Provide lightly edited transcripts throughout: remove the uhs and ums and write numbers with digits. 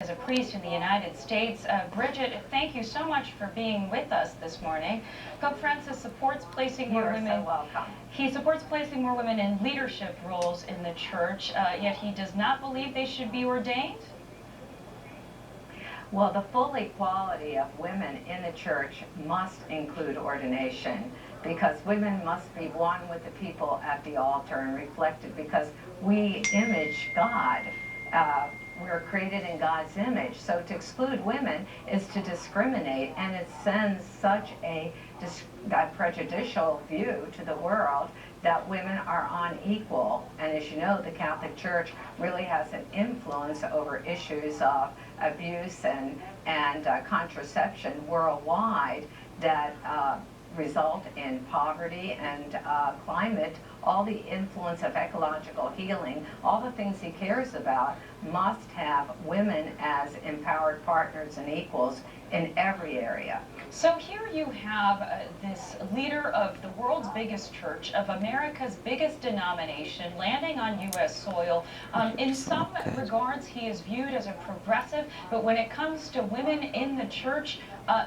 As a priest in the United States. Bridget, thank you so much for being with us this morning. Pope Francis supports placing more women. You're so welcome. He supports placing more women in leadership roles in the church, yet he does not believe they should be ordained. Well, the full equality of women in the church must include ordination, because women must be one with the people at the altar and reflected, because we image God. We're created in God's image. So to exclude women is to discriminate, and it sends such a prejudicial view to the world that women are unequal. And as you know, the Catholic Church really has an influence over issues of abuse and contraception worldwide that result in poverty and climate. All the influence of ecological healing, all the things he cares about, must have women as empowered partners and equals in every area. So here you have this leader of the world's biggest church, of America's biggest denomination, landing on U.S. soil. In some regards, he is viewed as a progressive, but when it comes to women in the church,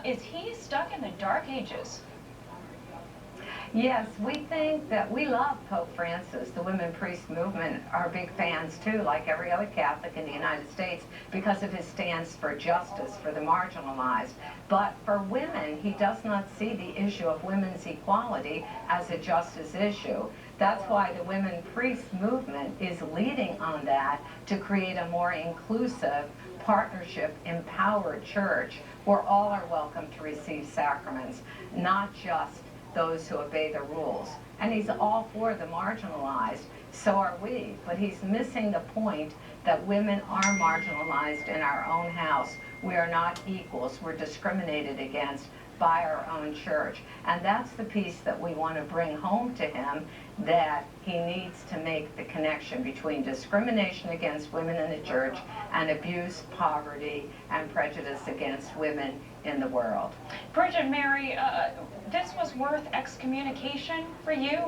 is he stuck in the Dark Ages? Yes, we think that we love Pope Francis. The women priest movement are big fans too, like every other Catholic in the United States, because of his stance for justice for the marginalized. But for women, he does not see the issue of women's equality as a justice issue. That's why the women priest movement is leading on that, to create a more inclusive, partnership, empowered church where all are welcome to receive sacraments, not just those who obey the rules. And he's all for the marginalized, so are we. But he's missing the point that women are marginalized in our own house. We are not equals. We're discriminated against by our own church. And that's the piece that we want to bring home to him, that he needs to make the connection between discrimination against women in the church and abuse, poverty, and prejudice against women in the world. Bridget, Mary, this was worth excommunication for you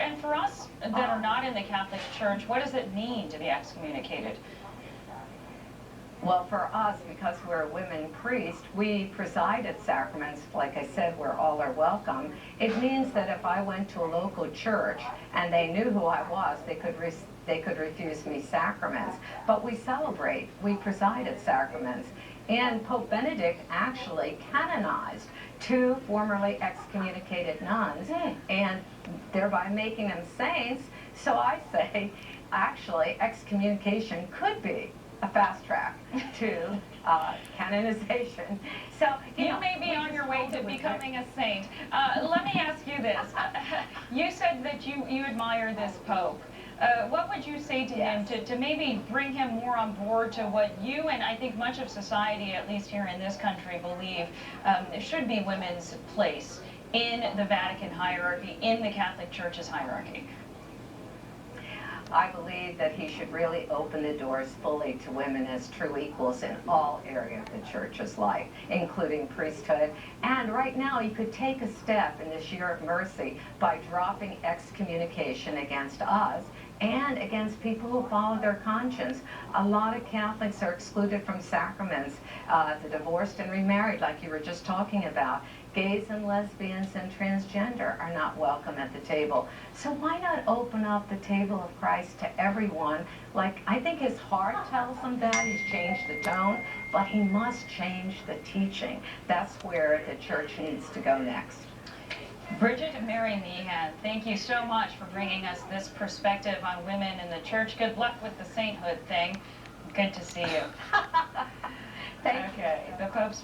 and for us that are not in the Catholic Church. What does it mean to be excommunicated? Well, for us, because we're a women priest, we preside at sacraments, like I said, where all are welcome. It means that if I went to a local church and they knew who I was, they could refuse me sacraments. But we celebrate, we preside at sacraments. And Pope Benedict actually canonized 2 formerly excommunicated nuns, and thereby making them saints. So I say, actually, excommunication could be a fast track to canonization. So you may be on your way to becoming a saint. Let me ask you this. You said that you admire this Pope. What would you say to him to maybe bring him more on board to what you and I think much of society, at least here in this country, believe should be women's place in the Vatican hierarchy, in the Catholic Church's hierarchy? I believe that he should really open the doors fully to women as true equals in all areas of the church's life, including priesthood. And right now, you could take a step in this year of mercy by dropping excommunication against us and against people who follow their conscience. A lot of Catholics are excluded from sacraments, the divorced and remarried, like you were just talking about. Gays and lesbians and transgender are not welcome at the table. So why not open up the table of Christ to everyone? Like, I think his heart tells him that. He's changed the tone, but he must change the teaching. That's where the church needs to go next. Bridget and Mary Meehan, thank you so much for bringing us this perspective on women in the church. Good luck with the sainthood thing. Good to see you. Thank you. Okay, the Pope's